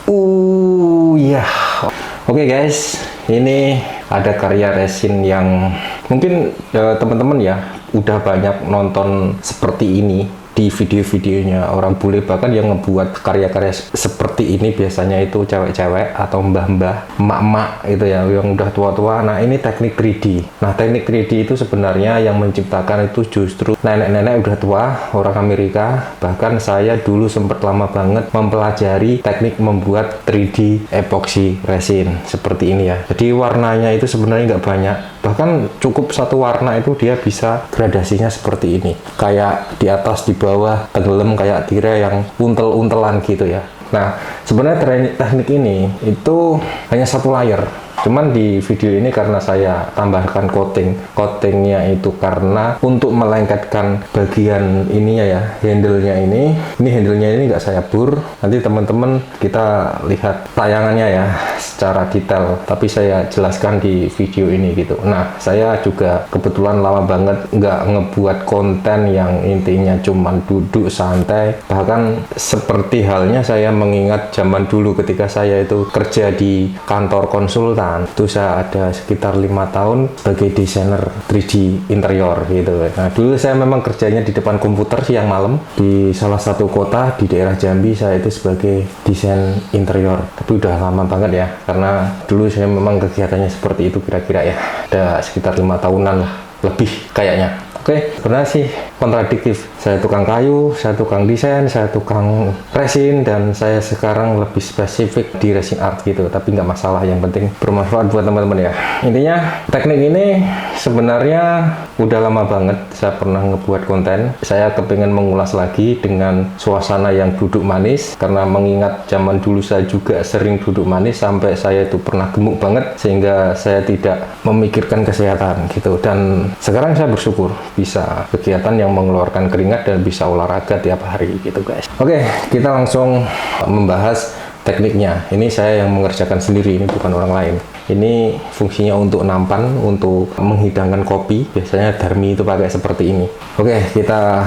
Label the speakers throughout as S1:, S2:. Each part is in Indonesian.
S1: Ya, oke guys, ini ada karya resin yang mungkin teman-teman ya udah banyak nonton seperti ini di video-videonya orang bule, bahkan yang ngebuat karya-karya seperti ini biasanya itu cewek-cewek atau mbah-mbah, emak-emak itu ya, yang udah tua-tua. Nah, ini teknik 3D. Nah, teknik 3D itu sebenarnya yang menciptakan itu justru nenek-nenek udah tua, orang Amerika. Bahkan saya dulu sempat lama banget mempelajari teknik membuat 3D epoxy resin seperti ini ya. Jadi warnanya itu sebenarnya nggak banyak, bahkan cukup satu warna itu dia bisa gradasinya seperti ini, kayak di atas di bawah tenggelam kayak tirai yang untel-untelan gitu ya. Nah, sebenarnya teknik ini itu hanya satu layer. Cuman di video ini karena saya tambahkan coatingnya itu karena untuk melengketkan bagian ininya ya, handle-nya ini handle-nya ini nggak saya bur. Nanti teman-teman kita lihat tayangannya ya secara detail, tapi saya jelaskan di video ini gitu. Nah, saya juga kebetulan lama banget nggak ngebuat konten yang intinya cuman duduk santai. Bahkan seperti halnya saya mengingat zaman dulu ketika saya itu kerja di kantor konsultan. Itu saya ada sekitar 5 tahun sebagai desainer 3D interior gitu. Nah, dulu saya memang kerjanya di depan komputer siang malam di salah satu kota di daerah Jambi. Saya itu sebagai desain interior, tapi udah lama banget ya, karena dulu saya memang kegiatannya seperti itu kira-kira ya, ada sekitar 5 tahunan lah lebih kayaknya. Oke, sebenarnya sih kontradiktif. Saya tukang kayu, saya tukang desain, saya tukang resin, dan saya sekarang lebih spesifik di resin art gitu. Tapi nggak masalah, yang penting bermanfaat buat teman-teman ya. Intinya teknik ini sebenarnya udah lama banget saya pernah ngebuat konten. Saya kepingin mengulas lagi dengan suasana yang duduk manis, karena mengingat zaman dulu saya juga sering duduk manis sampai saya itu pernah gemuk banget sehingga saya tidak memikirkan kesehatan gitu. Dan sekarang saya bersyukur bisa kegiatan yang mengeluarkan keringat dan bisa olahraga tiap hari gitu guys. Oke, kita langsung membahas tekniknya. Ini saya yang mengerjakan sendiri, ini bukan orang lain. Ini fungsinya untuk nampan, untuk menghidangkan kopi. Biasanya Darmi itu pakai seperti ini. Oke, kita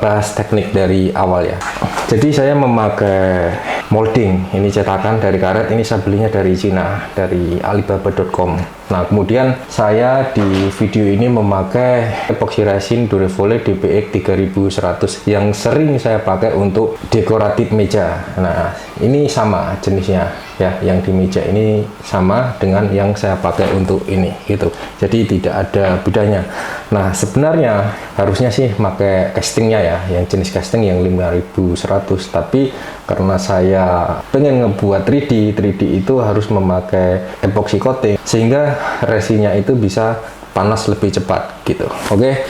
S1: bahas teknik dari awal ya. Jadi saya memakai molding, ini cetakan dari karet, ini saya belinya dari Cina, dari alibaba.com. Nah, kemudian saya di video ini memakai epoxy resin Durevole DPX 3100 yang sering saya pakai untuk dekoratif meja. Nah, ini sama jenisnya ya, yang di meja ini sama dengan yang saya pakai untuk ini gitu. Jadi tidak ada bedanya. Nah, sebenarnya harusnya sih pakai castingnya ya, yang jenis casting yang 5100, tapi karena saya pengen ngebuat 3D itu harus memakai epoxy coating sehingga resinnya itu bisa panas lebih cepat gitu. Oke,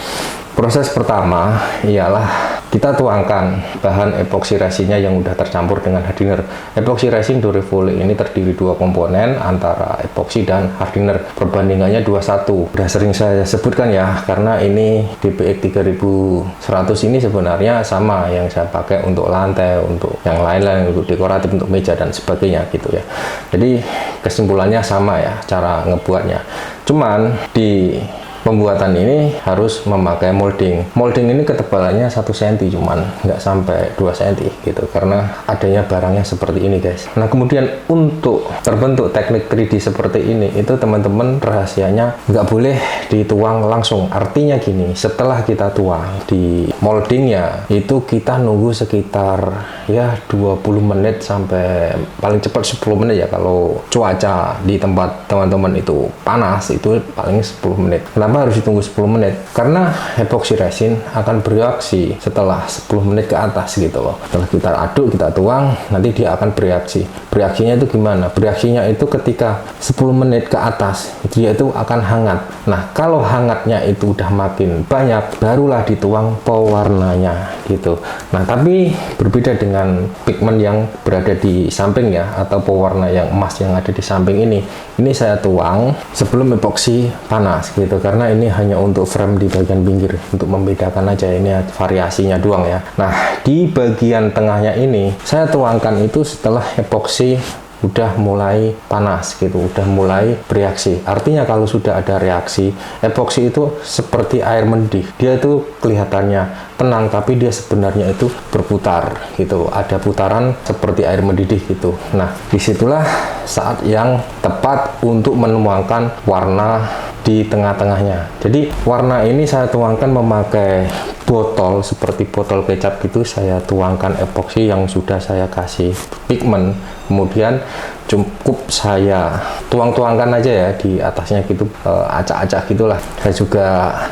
S1: proses pertama ialah kita tuangkan bahan epoxy resinnya yang udah tercampur dengan hardener. Epoxy resin Durevole ini terdiri 2 komponen antara epoxy dan hardener. Perbandingannya 21. Udah sering saya sebutkan ya, karena ini DPX 3100 ini sebenarnya sama yang saya pakai untuk lantai, untuk yang lain-lain, untuk dekoratif, untuk meja dan sebagainya gitu ya. Jadi kesimpulannya sama ya cara ngebuatnya. Cuman di pembuatan ini harus memakai molding. Molding ini ketebalannya 1 cm, cuman nggak sampai 2 cm gitu, karena adanya barangnya seperti ini guys. Nah, kemudian untuk terbentuk teknik 3D seperti ini, itu teman-teman rahasianya nggak boleh dituang langsung. Artinya gini, setelah kita tuang di moldingnya, itu kita nunggu sekitar ya 20 menit sampai paling cepat 10 menit ya, kalau cuaca di tempat teman-teman itu panas, itu paling 10 menit. Kenapa harus ditunggu 10 menit? Karena epoxy resin akan bereaksi setelah 10 menit ke atas gitu loh. Setelah kita aduk, kita tuang, nanti dia akan bereaksi. Bereaksinya itu gimana? Bereaksinya itu ketika 10 menit ke atas, dia itu akan hangat. Nah, kalau hangatnya itu udah makin banyak, barulah dituang pewarnanya gitu. Nah, tapi berbeda dengan pigmen yang berada di samping ya, atau pewarna yang emas yang ada di samping ini. Ini saya tuang sebelum epoxy panas gitu, karena ini hanya untuk frame di bagian pinggir, untuk membedakan aja, ini variasinya doang ya. Nah, di bagian tengahnya ini saya tuangkan itu setelah epoxy udah mulai panas gitu, udah mulai bereaksi. Artinya kalau sudah ada reaksi, epoksi itu seperti air mendidih. Dia itu kelihatannya tenang, tapi dia sebenarnya itu berputar gitu, ada putaran seperti air mendidih gitu. Nah, disitulah saat yang tepat untuk menuangkan warna di tengah-tengahnya. Jadi warna ini saya tuangkan memakai botol seperti botol kecap gitu. Saya tuangkan epoksi yang sudah saya kasih pigmen, kemudian cukup saya tuangkan aja ya di atasnya gitu, acak-acak gitulah. Saya juga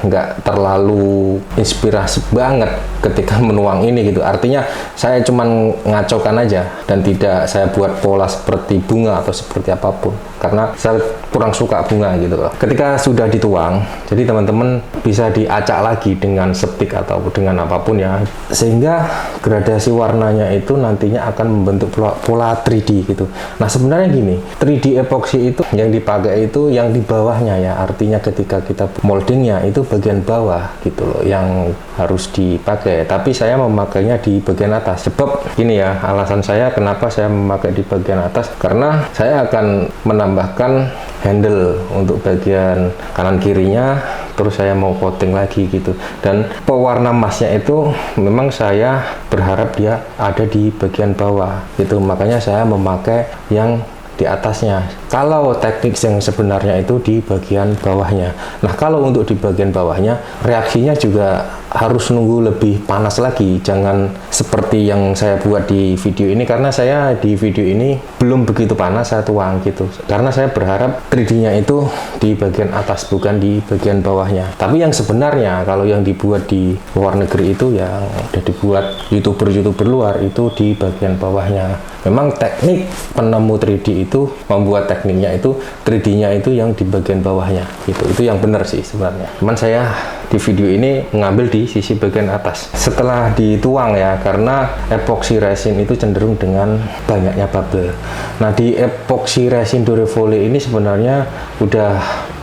S1: nggak terlalu inspirasi banget ketika menuang ini gitu, artinya saya cuman ngacokan aja dan tidak saya buat pola seperti bunga atau seperti apapun, karena saya kurang suka bunga gitu loh. Ketika sudah dituang, jadi teman-teman bisa diacak lagi dengan sepik atau dengan apapun ya, sehingga gradasi warnanya itu nantinya akan membentuk pola 3D gitu. Nah, sebenarnya gini, 3D epoxy itu yang dipakai itu yang di bawahnya ya, artinya ketika kita moldingnya itu bagian bawah gitu loh yang harus dipakai, tapi saya memakainya di bagian atas. Sebab ini ya, alasan saya kenapa saya memakai di bagian atas, karena saya akan menambahkan handle untuk bagian kanan kirinya, terus saya mau coating lagi gitu. Dan pewarna emasnya itu memang saya berharap dia ada di bagian bawah gitu, makanya saya memakai yang di atasnya. Kalau teknik yang sebenarnya itu di bagian bawahnya. Nah, kalau untuk di bagian bawahnya, reaksinya juga harus nunggu lebih panas lagi. Jangan seperti yang saya buat di video ini, karena saya di video ini belum begitu panas saya tuang gitu. Karena saya berharap 3D-nya itu di bagian atas, bukan di bagian bawahnya. Tapi yang sebenarnya kalau yang dibuat di luar negeri itu, yang udah dibuat YouTuber-YouTuber luar itu di bagian bawahnya. Memang teknik penemu 3D itu membuat tekniknya itu 3D-nya itu yang di bagian bawahnya gitu. Itu yang benar sih sebenarnya. Cuman saya di video ini mengambil di sisi bagian atas. Setelah dituang ya, karena epoxy resin itu cenderung dengan banyaknya bubble. Nah, di epoxy resin Durevole ini sebenarnya udah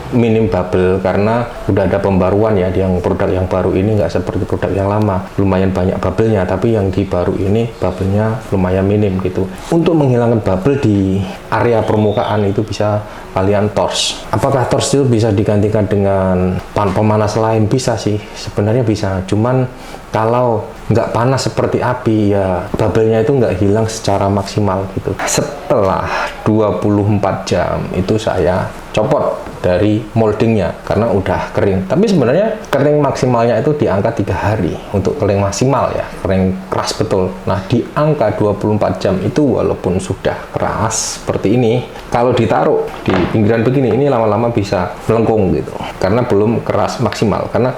S1: minim bubble, karena udah ada pembaruan ya. Yang produk yang baru ini nggak seperti produk yang lama, lumayan banyak bubble-nya, tapi yang di baru ini bubble-nya lumayan minim gitu. Untuk menghilangkan bubble di area permukaan itu bisa kalian torch. Apakah torch itu bisa digantikan dengan pemanas lain? Bisa sih, sebenarnya bisa. Cuman kalau nggak panas seperti api ya, bubble-nya itu nggak hilang secara maksimal gitu. Setelah 24 jam itu saya copot dari moldingnya karena udah kering. Tapi sebenarnya kering maksimalnya itu di angka 3 hari untuk kering maksimal ya, kering keras betul. Nah, di angka 24 jam itu walaupun sudah keras seperti ini, kalau ditaruh di pinggiran begini, ini lama-lama bisa melengkung gitu, karena belum keras maksimal. Karena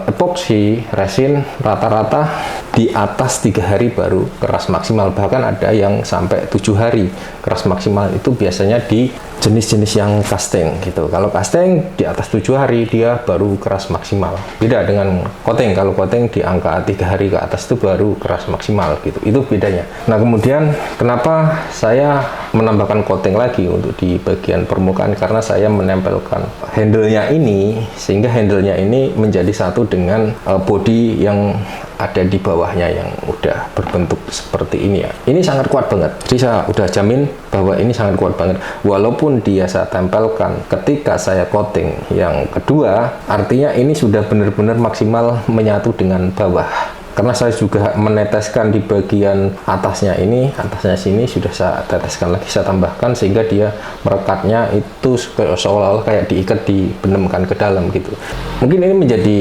S1: epoxy resin rata-rata di atas 3 hari baru keras maksimal, bahkan ada yang sampai 7 hari keras maksimal. Itu biasanya di jenis-jenis yang casting gitu. Kalau casting di atas 7 hari dia baru keras maksimal. Beda dengan coating. Kalau coating di angka 3 hari ke atas itu baru keras maksimal gitu. Itu bedanya. Nah, kemudian kenapa saya menambahkan coating lagi untuk di bagian permukaan? Karena saya menempelkan handle-nya ini, sehingga handle-nya ini menjadi satu dengan body yang ada di bawahnya yang udah berbentuk seperti ini ya. Ini sangat kuat banget. Jadi saya udah jamin bahwa ini sangat kuat banget. Walaupun dia saya tempelkan ketika saya coating yang kedua, artinya ini sudah benar-benar maksimal menyatu dengan bawah. Karena saya juga meneteskan di bagian atasnya ini, atasnya sini sudah saya teteskan lagi, saya tambahkan sehingga dia merekatnya itu seolah-olah kayak diikat, dibenamkan ke dalam gitu. Mungkin ini menjadi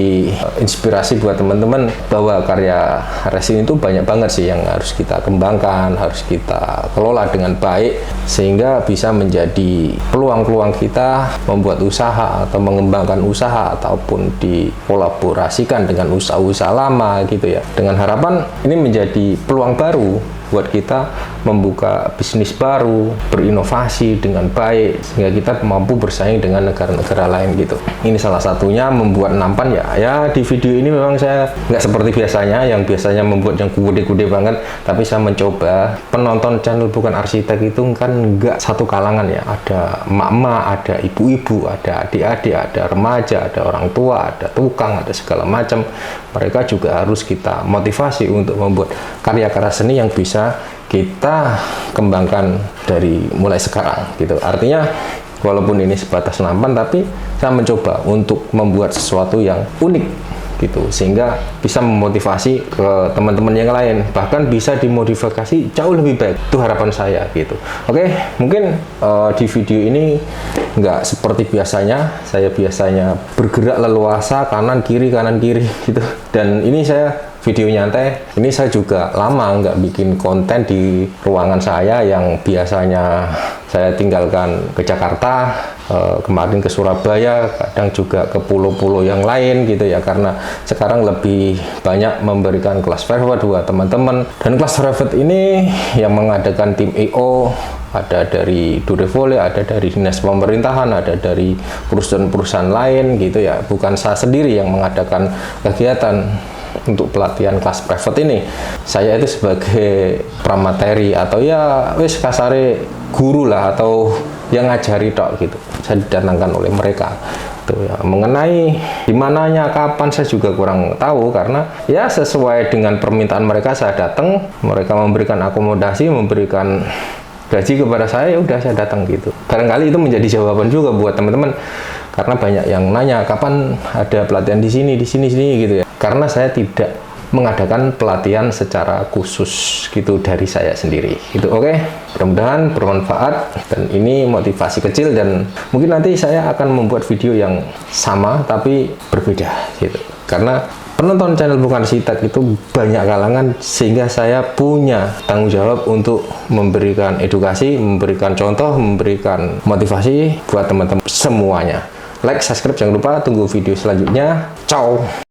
S1: inspirasi buat teman-teman bahwa karya resin itu banyak banget sih yang harus kita kembangkan, harus kita kelola dengan baik sehingga bisa menjadi peluang-peluang kita membuat usaha atau mengembangkan usaha ataupun dikolaborasikan dengan usaha-usaha lama gitu ya. Dengan harapan ini menjadi peluang baru buat kita membuka bisnis baru, berinovasi dengan baik sehingga kita mampu bersaing dengan negara-negara lain gitu. Ini salah satunya membuat nampan ya di video ini memang saya nggak seperti biasanya, yang biasanya membuat yang gede-gede banget, tapi saya mencoba. Penonton channel Bukan Arsitek itu kan nggak satu kalangan ya, ada emak-emak, ada ibu-ibu, ada adik-adik, ada remaja, ada orang tua, ada tukang, ada segala macam. Mereka juga harus kita motivasi untuk membuat karya-karya seni yang bisa kita kembangkan dari mulai sekarang gitu. Artinya walaupun ini sebatas nampan, tapi saya mencoba untuk membuat sesuatu yang unik gitu, sehingga bisa memotivasi ke teman-teman yang lain, bahkan bisa dimodifikasi jauh lebih baik. Itu harapan saya gitu. Oke, mungkin di video ini nggak seperti biasanya. Saya biasanya bergerak leluasa kanan kiri gitu, dan ini saya video nyantai. Ini saya juga lama nggak bikin konten di ruangan saya yang biasanya saya tinggalkan ke Jakarta, kemarin ke Surabaya, kadang juga ke pulau-pulau yang lain gitu ya, karena sekarang lebih banyak memberikan kelas private buat teman-teman. Dan kelas private ini yang mengadakan tim EO, ada dari Durevole, ada dari dinas pemerintahan, ada dari perusahaan-perusahaan lain gitu ya, bukan saya sendiri yang mengadakan kegiatan untuk pelatihan kelas private ini. Saya itu sebagai pramateri atau ya wis kasare guru lah, atau yang ngajari tok gitu. Saya didatangkan oleh mereka tuh ya. Mengenai dimananya, kapan, saya juga kurang tahu, karena ya sesuai dengan permintaan mereka saya datang, mereka memberikan akomodasi, memberikan gaji kepada saya, ya udah saya datang gitu. Barangkali itu menjadi jawaban juga buat teman-teman, karena banyak yang nanya kapan ada pelatihan di sini gitu ya. Karena saya tidak mengadakan pelatihan secara khusus gitu dari saya sendiri gitu. Oke, mudah-mudahan bermanfaat, dan ini motivasi kecil, dan mungkin nanti saya akan membuat video yang sama tapi berbeda gitu, karena penonton channel Bukan Arsitek itu banyak kalangan, sehingga saya punya tanggung jawab untuk memberikan edukasi, memberikan contoh, memberikan motivasi buat teman-teman semuanya. Like, subscribe, jangan lupa, tunggu video selanjutnya. Ciao.